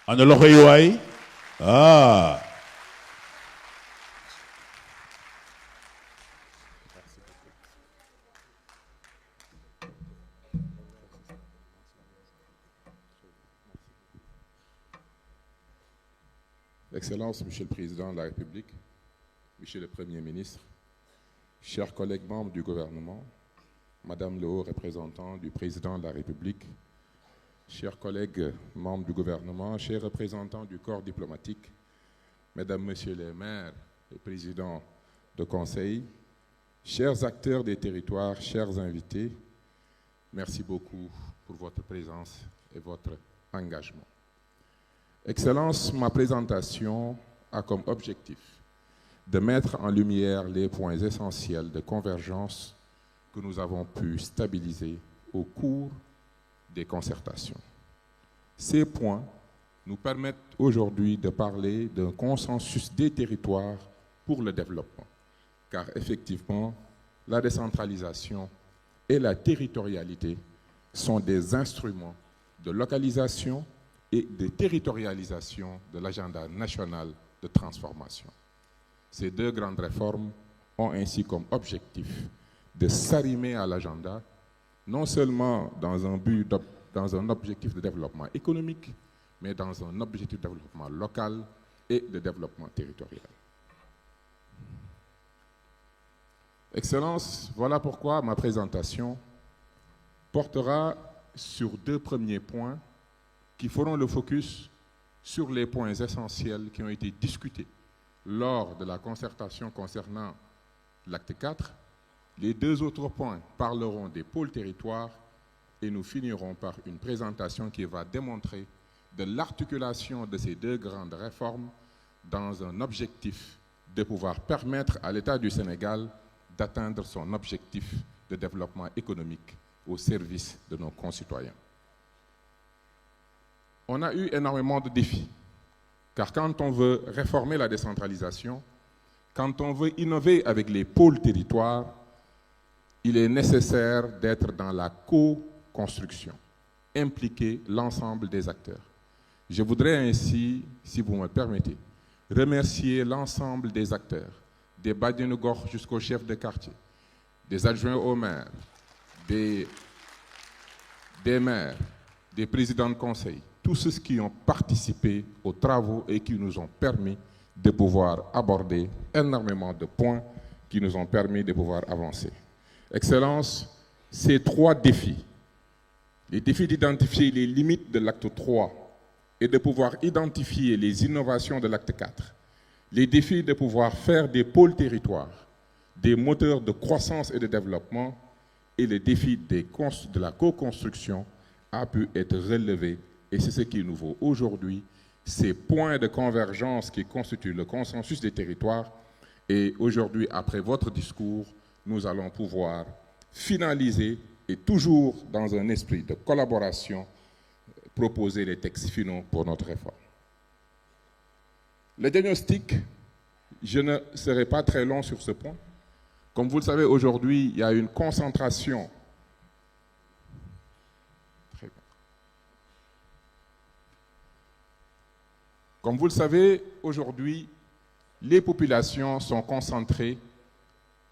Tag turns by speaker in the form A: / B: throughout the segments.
A: Ana loxo yi waay. Ah.
B: Excellences, Monsieur le Président de la République, Monsieur le Premier ministre, chers collègues membres du gouvernement, Madame le haut représentant du Président de la République, chers collègues membres du gouvernement, chers représentants du corps diplomatique, Mesdames, Messieurs les maires et présidents de conseil, chers acteurs des territoires, chers invités, merci beaucoup pour votre présence et votre engagement. Excellence, ma présentation a comme objectif de mettre en lumière les points essentiels de convergence que nous avons pu stabiliser au cours des concertations. Ces points nous permettent aujourd'hui de parler d'un consensus des territoires pour le développement, car effectivement, la décentralisation et la territorialité sont des instruments de localisation et de territorialisation de l'agenda national de transformation. Ces deux grandes réformes ont ainsi comme objectif de s'arrimer à l'agenda, non seulement dans un objectif de développement économique, mais dans un objectif de développement local et de développement territorial. Excellences, voilà pourquoi ma présentation portera sur deux premiers points qui feront le focus sur les points essentiels qui ont été discutés lors de la concertation concernant l'acte 4. Les deux autres points parleront des pôles territoires et nous finirons par une présentation qui va démontrer de l'articulation de ces deux grandes réformes dans un objectif de pouvoir permettre à l'État du Sénégal d'atteindre son objectif de développement économique au service de nos concitoyens. On a eu énormément de défis, car quand on veut réformer la décentralisation, quand on veut innover avec les pôles territoires, il est nécessaire d'être dans la co-construction, impliquer l'ensemble des acteurs. Je voudrais ainsi, si vous me permettez, remercier l'ensemble des acteurs, des Badianougor jusqu'au chef de quartier, des adjoints au maire, des maires, des présidents de conseil, tous ceux qui ont participé aux travaux et qui nous ont permis de pouvoir aborder énormément de points qui nous ont permis de pouvoir avancer. Excellences, ces trois défis, les défis d'identifier les limites de l'acte 3 et de pouvoir identifier les innovations de l'acte 4, les défis de pouvoir faire des pôles territoires, des moteurs de croissance et de développement et le défi de la co-construction a pu être relevé. Et c'est ce qu'il nous faut aujourd'hui, ces points de convergence qui constituent le consensus des territoires. Et aujourd'hui, après votre discours, nous allons pouvoir finaliser et toujours dans un esprit de collaboration, proposer les textes finaux pour notre réforme. Le diagnostic, je ne serai pas très long sur ce point. Comme vous le savez, aujourd'hui, il y a une concentration. Très bien. Comme vous le savez, aujourd'hui, les populations sont concentrées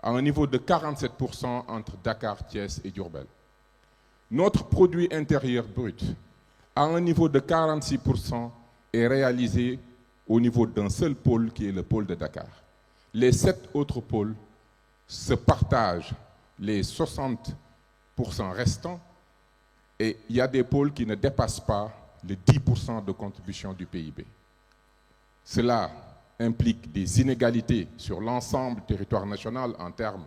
B: à un niveau de 47% entre Dakar, Thiès et Diourbel. Notre produit intérieur brut, à un niveau de 46%, est réalisé au niveau d'un seul pôle qui est le pôle de Dakar. Les 7 autres pôles se partagent les 60% restants et il y a des pôles qui ne dépassent pas les 10% de contribution du PIB. Cela implique des inégalités sur l'ensemble du territoire national en termes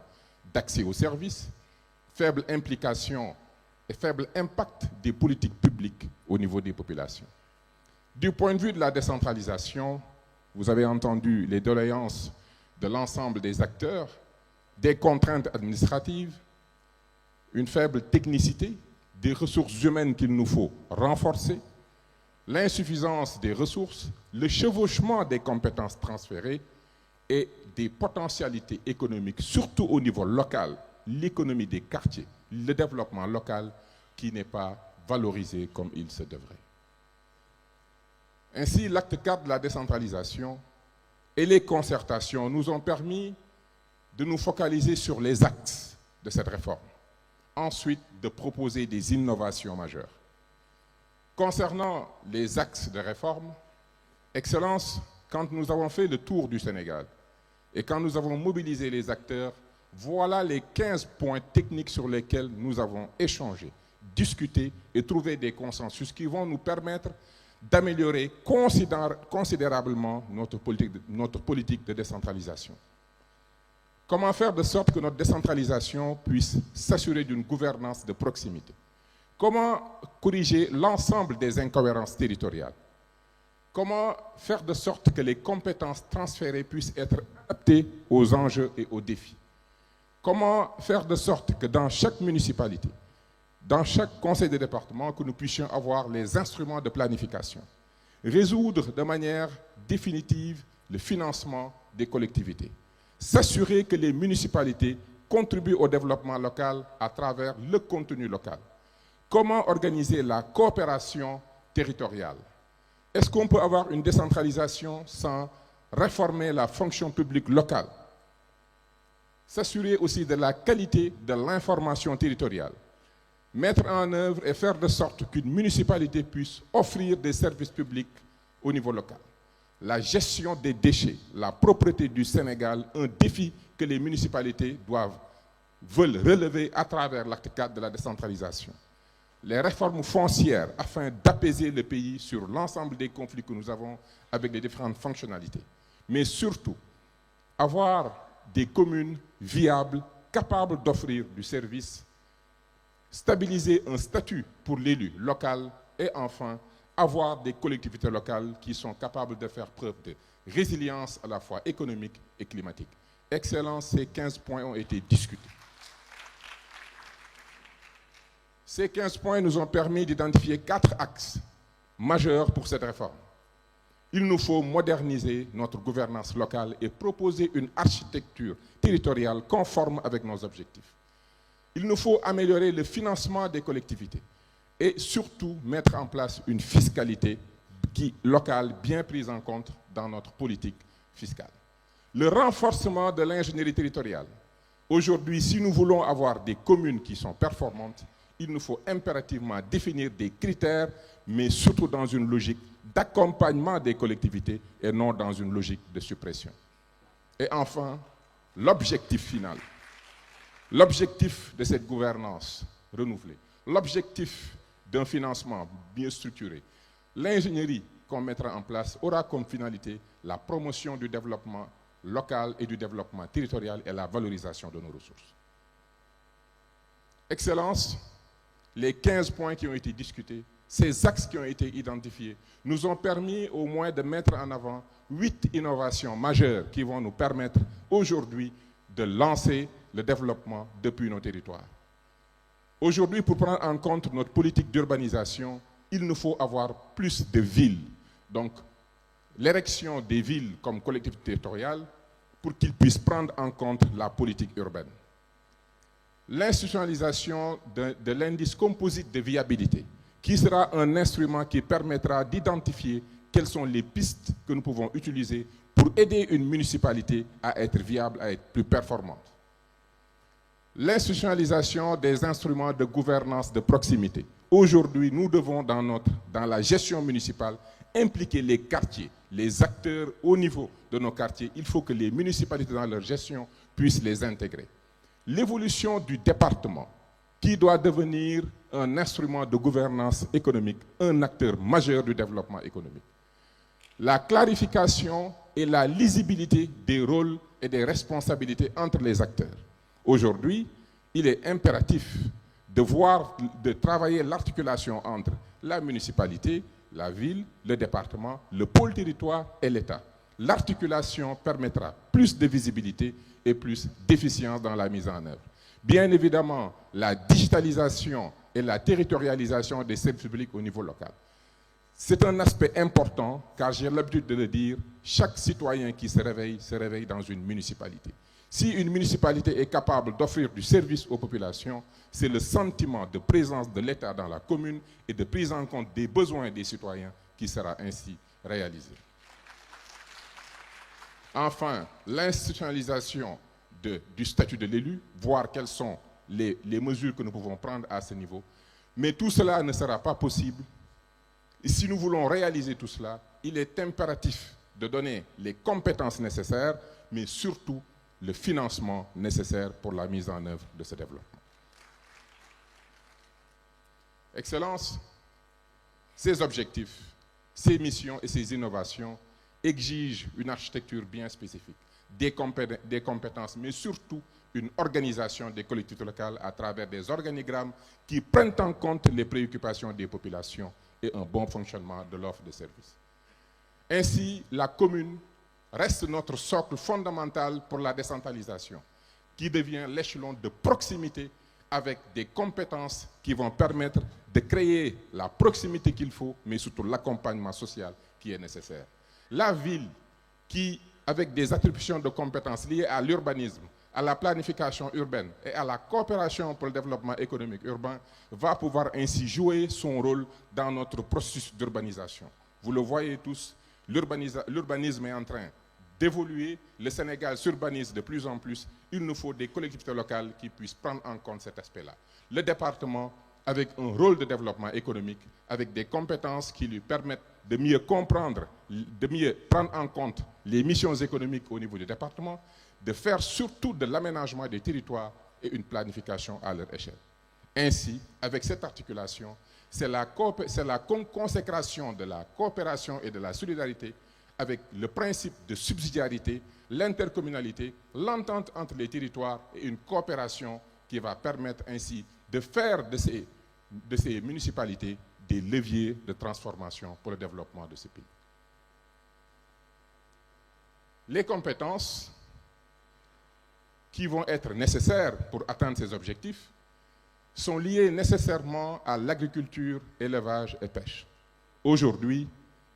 B: d'accès aux services, faible implication et faible impact des politiques publiques au niveau des populations. Du point de vue de la décentralisation, vous avez entendu les doléances de l'ensemble des acteurs, des contraintes administratives, une faible technicité, des ressources humaines qu'il nous faut renforcer, l'insuffisance des ressources, le chevauchement des compétences transférées et des potentialités économiques, surtout au niveau local, l'économie des quartiers, le développement local qui n'est pas valorisé comme il se devrait. Ainsi, l'acte 4 de la décentralisation et les concertations nous ont permis de nous focaliser sur les axes de cette réforme. Ensuite, de proposer des innovations majeures. Concernant les axes de réforme, Excellence, quand nous avons fait le tour du Sénégal et quand nous avons mobilisé les acteurs, voilà les 15 points techniques sur lesquels nous avons échangé, discuté et trouvé des consensus qui vont nous permettre d'améliorer considérablement notre politique de décentralisation. Comment faire de sorte que notre décentralisation puisse s'assurer d'une gouvernance de proximité? Comment corriger l'ensemble des incohérences territoriales? Comment faire de sorte que les compétences transférées puissent être adaptées aux enjeux et aux défis? Comment faire de sorte que dans chaque municipalité, dans chaque conseil de département, que nous puissions avoir les instruments de planification, résoudre de manière définitive le financement des collectivités, s'assurer que les municipalités contribuent au développement local à travers le contenu local. Comment organiser la coopération territoriale? Est-ce qu'on peut avoir une décentralisation sans réformer la fonction publique locale? S'assurer aussi de la qualité de l'information territoriale. Mettre en œuvre et faire de sorte qu'une municipalité puisse offrir des services publics au niveau local. La gestion des déchets, la propreté du Sénégal, un défi que les municipalités veulent relever à travers l'acte 4 de la décentralisation. Les réformes foncières afin d'apaiser le pays sur l'ensemble des conflits que nous avons avec les différentes fonctionnalités. Mais surtout, avoir des communes viables, capables d'offrir du service, stabiliser un statut pour l'élu local et enfin, avoir des collectivités locales qui sont capables de faire preuve de résilience à la fois économique et climatique. Excellence, ces 15 points ont été discutés. Ces 15 points nous ont permis d'identifier 4 axes majeurs pour cette réforme. Il nous faut moderniser notre gouvernance locale et proposer une architecture territoriale conforme avec nos objectifs. Il nous faut améliorer le financement des collectivités et surtout mettre en place une fiscalité locale bien prise en compte dans notre politique fiscale. Le renforcement de l'ingénierie territoriale. Aujourd'hui, si nous voulons avoir des communes qui sont performantes, il nous faut impérativement définir des critères, mais surtout dans une logique d'accompagnement des collectivités et non dans une logique de suppression. Et enfin, l'objectif final. L'objectif de cette gouvernance renouvelée. L'objectif d'un financement bien structuré. L'ingénierie qu'on mettra en place aura comme finalité la promotion du développement local et du développement territorial et la valorisation de nos ressources. Excellence, les 15 points qui ont été discutés, ces axes qui ont été identifiés, nous ont permis au moins de mettre en avant 8 innovations majeures qui vont nous permettre aujourd'hui de lancer le développement depuis nos territoires. Aujourd'hui, pour prendre en compte notre politique d'urbanisation, il nous faut avoir plus de villes. Donc, l'érection des villes comme collectivité territoriale pour qu'ils puissent prendre en compte la politique urbaine. L'institutionnalisation de l'indice composite de viabilité, qui sera un instrument qui permettra d'identifier quelles sont les pistes que nous pouvons utiliser pour aider une municipalité à être viable, à être plus performante. L'institutionnalisation des instruments de gouvernance de proximité. Aujourd'hui, nous devons, dans la gestion municipale, impliquer les quartiers, les acteurs au niveau de nos quartiers. Il faut que les municipalités, dans leur gestion, puissent les intégrer. L'évolution du département, qui doit devenir un instrument de gouvernance économique, un acteur majeur du développement économique. La clarification et la lisibilité des rôles et des responsabilités entre les acteurs. Aujourd'hui, il est impératif de travailler l'articulation entre la municipalité, la ville, le département, le pôle territoire et l'État. L'articulation permettra plus de visibilité et plus d'efficience dans la mise en œuvre. Bien évidemment, la digitalisation et la territorialisation des services publics au niveau local. C'est un aspect important, car j'ai l'habitude de le dire, chaque citoyen qui se réveille dans une municipalité. Si une municipalité est capable d'offrir du service aux populations, c'est le sentiment de présence de l'État dans la commune et de prise en compte des besoins des citoyens qui sera ainsi réalisés. Enfin, l'institutionnalisation du statut de l'élu, voir quelles sont les mesures que nous pouvons prendre à ce niveau. Mais tout cela ne sera pas possible. Et si nous voulons réaliser tout cela, il est impératif de donner les compétences nécessaires, mais surtout le financement nécessaire pour la mise en œuvre de ce développement. Excellence, ces objectifs, ces missions et ces innovations exigent une architecture bien spécifique, des compétences, mais surtout une organisation des collectivités locales à travers des organigrammes qui prennent en compte les préoccupations des populations et un bon fonctionnement de l'offre de services. Ainsi, la commune reste notre socle fondamental pour la décentralisation, qui devient l'échelon de proximité avec des compétences qui vont permettre de créer la proximité qu'il faut, mais surtout l'accompagnement social qui est nécessaire. La ville qui, avec des attributions de compétences liées à l'urbanisme, à la planification urbaine et à la coopération pour le développement économique urbain, va pouvoir ainsi jouer son rôle dans notre processus d'urbanisation. Vous le voyez tous, l'urbanisme est en train d'évoluer, le Sénégal s'urbanise de plus en plus, il nous faut des collectivités locales qui puissent prendre en compte cet aspect-là. Le département, avec un rôle de développement économique, avec des compétences qui lui permettent de mieux comprendre, de mieux prendre en compte les missions économiques au niveau du département, de faire surtout de l'aménagement des territoires et une planification à leur échelle. Ainsi, avec cette articulation, c'est la consécration de la coopération et de la solidarité avec le principe de subsidiarité, l'intercommunalité, l'entente entre les territoires et une coopération qui va permettre ainsi de faire de ces municipalités des leviers de transformation pour le développement de ce pays. Les compétences qui vont être nécessaires pour atteindre ces objectifs sont liées nécessairement à l'agriculture, élevage et pêche. Aujourd'hui,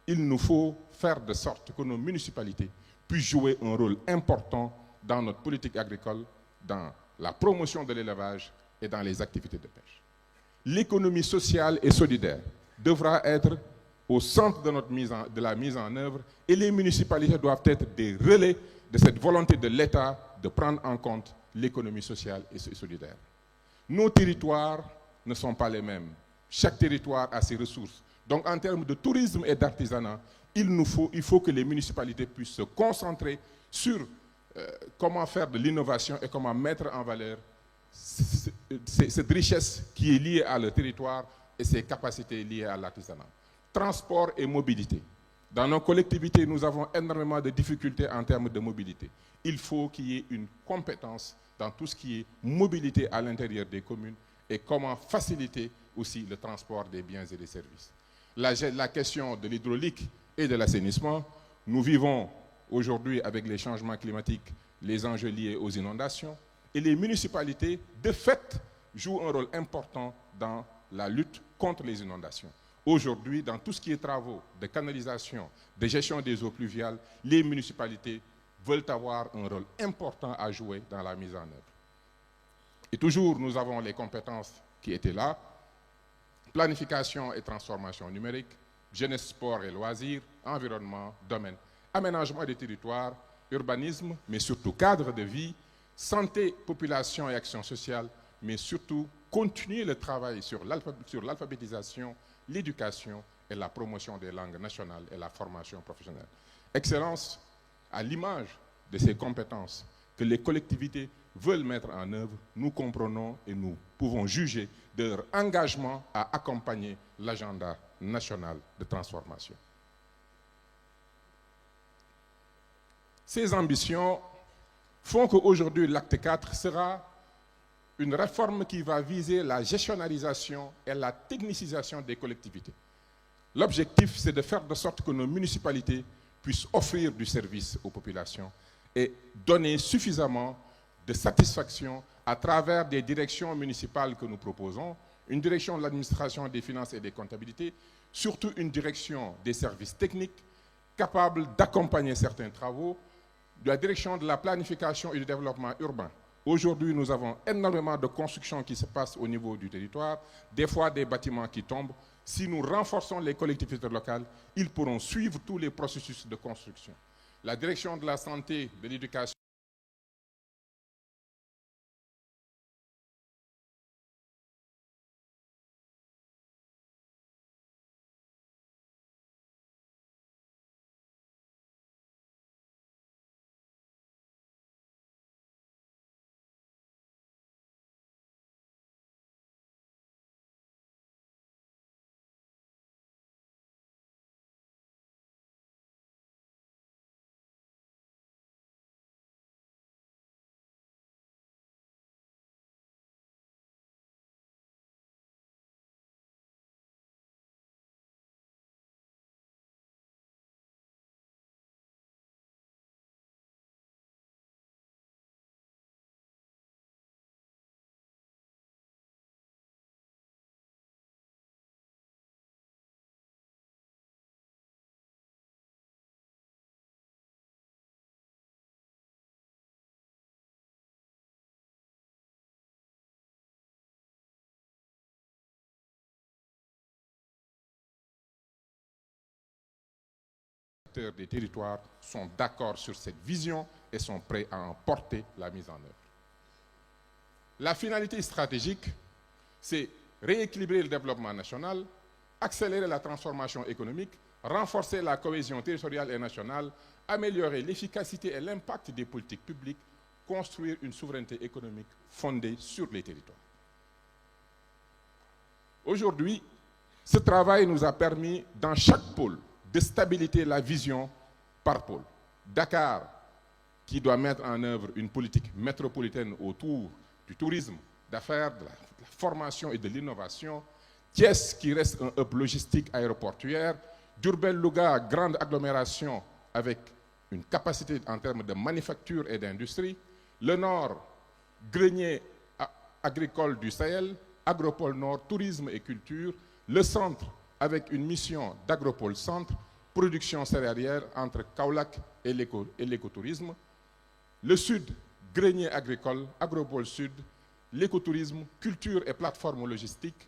B: il nous faut faire de sorte que nos municipalités puissent jouer un rôle important dans notre politique agricole, dans la promotion de l'élevage et dans les activités de pêche. L'économie sociale et solidaire devra être au centre de la mise en œuvre et les municipalités doivent être des relais de cette volonté de l'État de prendre en compte l'économie sociale et solidaire. Nos territoires ne sont pas les mêmes. Chaque territoire a ses ressources. Donc en termes de tourisme et d'artisanat, il faut que les municipalités puissent se concentrer sur comment faire de l'innovation et comment mettre en valeur cette richesse qui est liée à leur territoire et ses capacités liées à l'artisanat. Transport et mobilité. Dans nos collectivités, nous avons énormément de difficultés en termes de mobilité. Il faut qu'il y ait une compétence dans tout ce qui est mobilité à l'intérieur des communes et comment faciliter aussi le transport des biens et des services. La question de l'hydraulique et de l'assainissement, nous vivons aujourd'hui avec les changements climatiques, les enjeux liés aux inondations, et les municipalités, de fait, jouent un rôle important dans la lutte contre les inondations. Aujourd'hui, dans tout ce qui est travaux de canalisation, de gestion des eaux pluviales, les municipalités veulent avoir un rôle important à jouer dans la mise en œuvre. Et toujours, nous avons les compétences qui étaient là, planification et transformation numérique, jeunesse, sport et loisirs, environnement, domaine, aménagement des territoires, urbanisme, mais surtout cadre de vie, santé, population et action sociale, mais surtout continuer le travail sur l'alphabétisation, l'éducation et la promotion des langues nationales et la formation professionnelle. Excellence, à l'image de ces compétences que les collectivités veulent mettre en œuvre, nous comprenons et nous pouvons juger de leur engagement à accompagner l'agenda national de transformation. Ces ambitions font qu'aujourd'hui, l'acte 4 sera une réforme qui va viser la gestionnarisation et la technicisation des collectivités. L'objectif, c'est de faire de sorte que nos municipalités puissent offrir du service aux populations et donner suffisamment de satisfaction à travers des directions municipales que nous proposons, une direction de l'administration des finances et des comptabilités, surtout une direction des services techniques capable d'accompagner certains travaux, de la direction de la planification et du développement urbain, Aujourd'hui, nous avons énormément de constructions qui se passent au niveau du territoire, des fois des bâtiments qui tombent. Si nous renforçons les collectivités locales, ils pourront suivre tous les processus de construction. La direction de la santé, de l'éducation, des territoires sont d'accord sur cette vision et sont prêts à en porter la mise en œuvre. La finalité stratégique, c'est rééquilibrer le développement national, accélérer la transformation économique, renforcer la cohésion territoriale et nationale, améliorer l'efficacité et l'impact des politiques publiques, construire une souveraineté économique fondée sur les territoires. Aujourd'hui, ce travail nous a permis, dans chaque pôle, de stabiliser la vision par pôle. Dakar, qui doit mettre en œuvre une politique métropolitaine autour du tourisme, d'affaires, de la formation et de l'innovation. Thiès, qui reste un hub logistique aéroportuaire. Diourbel-Louga, grande agglomération avec une capacité en termes de manufacture et d'industrie. Le Nord, grenier agricole du Sahel. Agropole Nord, tourisme et culture. Le Centre, avec une mission d'Agropole Centre, production céréalière entre Kaolack et l'écotourisme. Le Sud, grenier agricole, Agropole Sud, l'écotourisme, culture et plateforme logistique.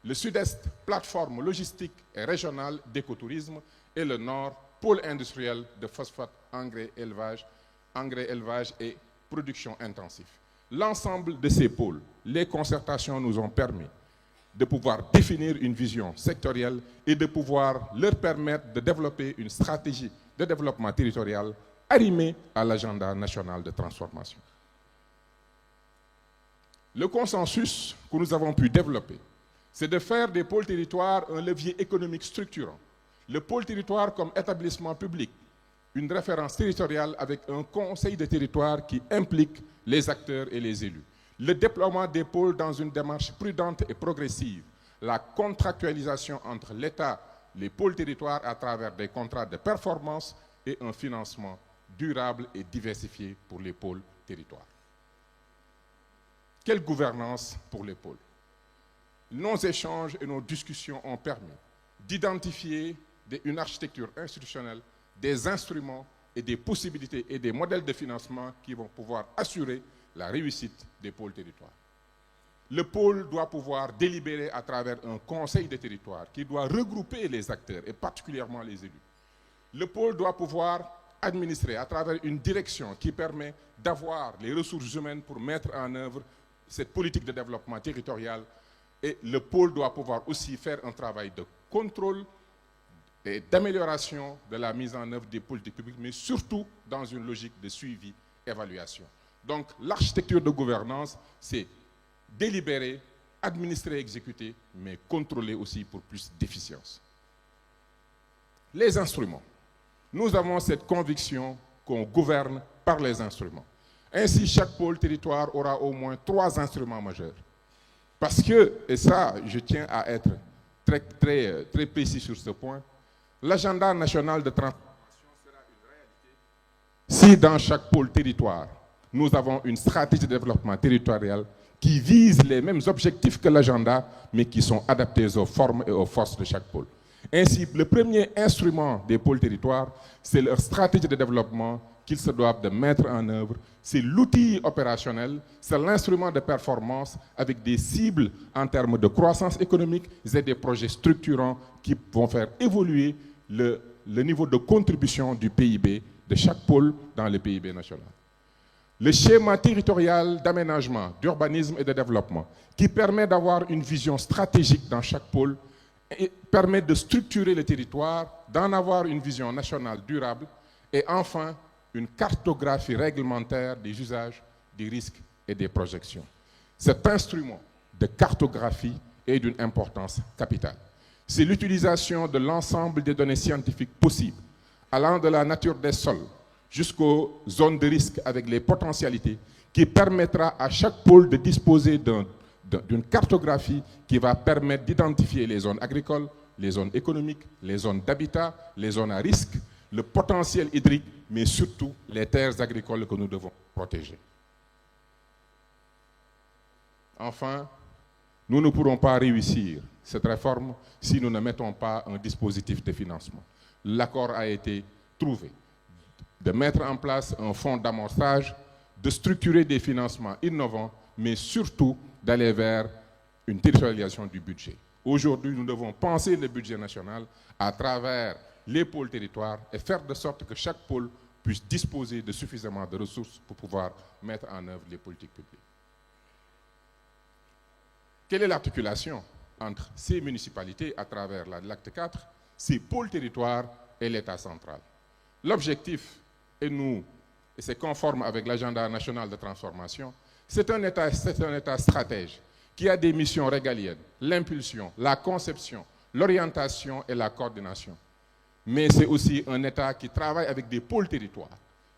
B: Le Sud-Est, plateforme logistique et régionale d'écotourisme. Et le Nord, pôle industriel de phosphate, engrais, élevage et production intensive. L'ensemble de ces pôles, les concertations nous ont permis de pouvoir définir une vision sectorielle et de pouvoir leur permettre de développer une stratégie de développement territorial arrimée à l'agenda national de transformation. Le consensus que nous avons pu développer, c'est de faire des pôles territoires un levier économique structurant. Le pôle territoire comme établissement public, une référence territoriale avec un conseil de territoire qui implique les acteurs et les élus. Le déploiement des pôles dans une démarche prudente et progressive, la contractualisation entre l'État, les pôles territoires à travers des contrats de performance et un financement durable et diversifié pour les pôles territoires. Quelle gouvernance pour les pôles? Nos échanges et nos discussions ont permis d'identifier une architecture institutionnelle, des instruments et des possibilités et des modèles de financement qui vont pouvoir assurer la réussite des pôles territoires. Le pôle doit pouvoir délibérer à travers un conseil de territoire qui doit regrouper les acteurs et particulièrement les élus. Le pôle doit pouvoir administrer à travers une direction qui permet d'avoir les ressources humaines pour mettre en œuvre cette politique de développement territorial. Et le pôle doit pouvoir aussi faire un travail de contrôle et d'amélioration de la mise en œuvre des politiques publiques, mais surtout dans une logique de suivi, évaluation. Donc l'architecture de gouvernance, c'est délibérer, administrer, exécuter, mais contrôler aussi pour plus d'efficience. Les instruments. Nous avons cette conviction qu'on gouverne par les instruments. Ainsi, chaque pôle territoire aura au moins 3 instruments majeurs. Parce que, et ça, je tiens à être très précis sur ce point, l'agenda national de transformation sera une réalité si dans chaque pôle territoire, nous avons une stratégie de développement territorial qui vise les mêmes objectifs que l'agenda, mais qui sont adaptés aux formes et aux forces de chaque pôle. Ainsi, le premier instrument des pôles territoires, c'est leur stratégie de développement qu'ils se doivent de mettre en œuvre. C'est l'outil opérationnel, c'est l'instrument de performance avec des cibles en termes de croissance économique et des projets structurants qui vont faire évoluer le niveau de contribution du PIB de chaque pôle dans le PIB national. Le schéma territorial d'aménagement, d'urbanisme et de développement qui permet d'avoir une vision stratégique dans chaque pôle et permet de structurer le territoire, d'en avoir une vision nationale durable et enfin une cartographie réglementaire des usages, des risques et des projections. Cet instrument de cartographie est d'une importance capitale. C'est l'utilisation de l'ensemble des données scientifiques possibles, allant de la nature des sols jusqu'aux zones de risque avec les potentialités, qui permettra à chaque pôle de disposer d'une cartographie qui va permettre d'identifier les zones agricoles, les zones économiques, les zones d'habitat, les zones à risque, le potentiel hydrique, mais surtout les terres agricoles que nous devons protéger. Enfin, nous ne pourrons pas réussir cette réforme si nous ne mettons pas un dispositif de financement. L'accord a été trouvé de mettre en place un fonds d'amorçage, de structurer des financements innovants, mais surtout d'aller vers une territorialisation du budget. Aujourd'hui, nous devons penser le budget national à travers les pôles territoires et faire de sorte que chaque pôle puisse disposer de suffisamment de ressources pour pouvoir mettre en œuvre les politiques publiques. Quelle est l'articulation entre ces municipalités à travers l'acte 4, ces pôles territoires et l'État central? L'objectif, et c'est conforme avec l'agenda national de transformation, c'est un État stratège qui a des missions régaliennes, l'impulsion, la conception, l'orientation et la coordination. Mais c'est aussi un État qui travaille avec des pôles territoires,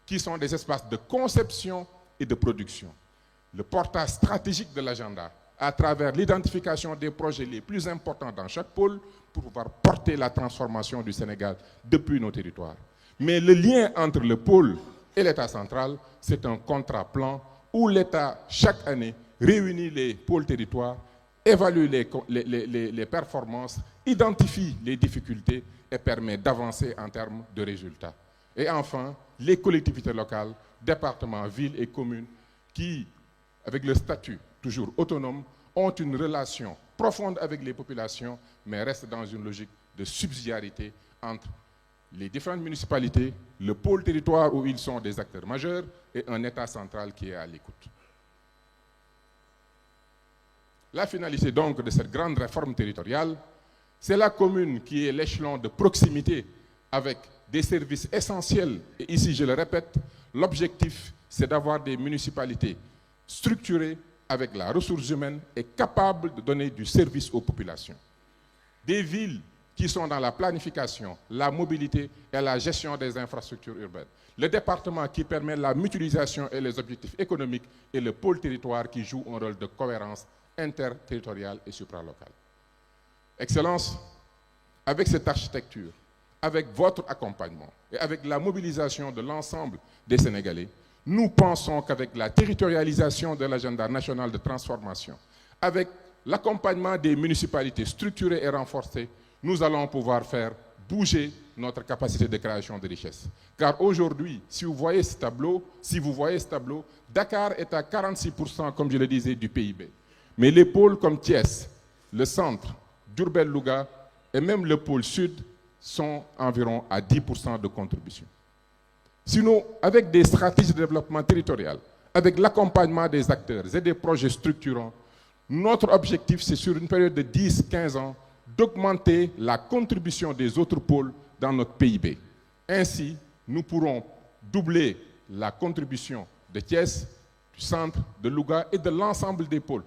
B: qui sont des espaces de conception et de production. Le portage stratégique de l'agenda, à travers l'identification des projets les plus importants dans chaque pôle, pour pouvoir porter la transformation du Sénégal depuis nos territoires. Mais le lien entre le pôle et l'État central, c'est un contrat-plan où l'État, chaque année, réunit les pôles territoires, évalue les performances, identifie les difficultés et permet d'avancer en termes de résultats. Et enfin, les collectivités locales, départements, villes et communes qui, avec le statut toujours autonome, ont une relation profonde avec les populations, mais restent dans une logique de subsidiarité entre les différentes municipalités, le pôle territoire où ils sont des acteurs majeurs et un État central qui est à l'écoute. La finalité donc de cette grande réforme territoriale, c'est la commune qui est l'échelon de proximité avec des services essentiels. Et ici, je le répète, l'objectif, c'est d'avoir des municipalités structurées avec la ressource humaine et capables de donner du service aux populations. Des villes qui sont dans la planification, la mobilité et la gestion des infrastructures urbaines. Le département qui permet la mutualisation et les objectifs économiques et le pôle territoire qui joue un rôle de cohérence interterritoriale et supralocale. Excellence, avec cette architecture, avec votre accompagnement et avec la mobilisation de l'ensemble des Sénégalais, nous pensons qu'avec la territorialisation de l'agenda national de transformation, avec l'accompagnement des municipalités structurées et renforcées, nous allons pouvoir faire bouger notre capacité de création de richesse. Car aujourd'hui, si vous voyez ce tableau, Dakar est à 46%, comme je le disais, du PIB. Mais les pôles comme Thiès, le centre, Diourbel-Louga et même le pôle sud sont environ à 10% de contribution. Sinon, avec des stratégies de développement territorial, avec l'accompagnement des acteurs et des projets structurants, notre objectif, c'est sur une période de 10-15 ans, d'augmenter la contribution des autres pôles dans notre PIB. Ainsi, nous pourrons doubler la contribution de Thiès, du centre, de Louga et de l'ensemble des pôles.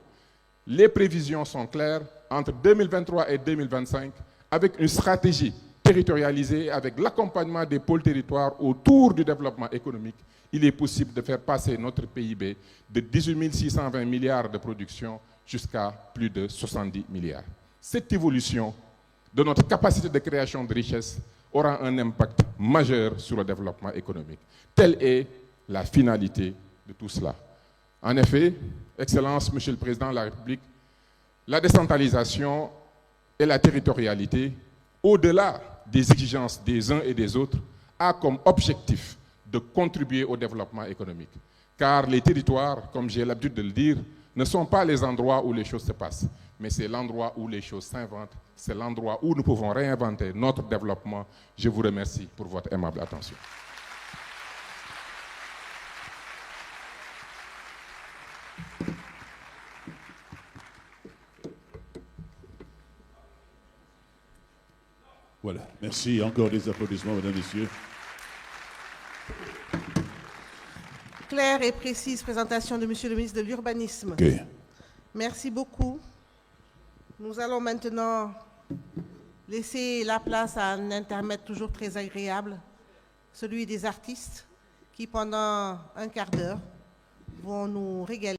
B: Les prévisions sont claires, entre 2023 et 2025, avec une stratégie territorialisée, avec l'accompagnement des pôles territoires autour du développement économique, il est possible de faire passer notre PIB de 18 620 milliards de production jusqu'à plus de 70 milliards. Cette évolution de notre capacité de création de richesse aura un impact majeur sur le développement économique. Telle est la finalité de tout cela. En effet, Excellence, Monsieur le Président de la République, la décentralisation et la territorialité, au-delà des exigences des uns et des autres, a comme objectif de contribuer au développement économique. Car les territoires, comme j'ai l'habitude de le dire, ne sont pas les endroits où les choses se passent, mais c'est l'endroit où les choses s'inventent, c'est l'endroit où nous pouvons réinventer notre développement. Je vous remercie pour votre aimable attention.
A: Voilà. Merci. Encore des applaudissements, mesdames, messieurs.
C: Claire et précise présentation de Monsieur le ministre de l'Urbanisme.
A: OK.
C: Merci beaucoup. Nous allons maintenant laisser la place à un intermède toujours très agréable, celui des artistes, qui pendant un quart d'heure vont nous régaler.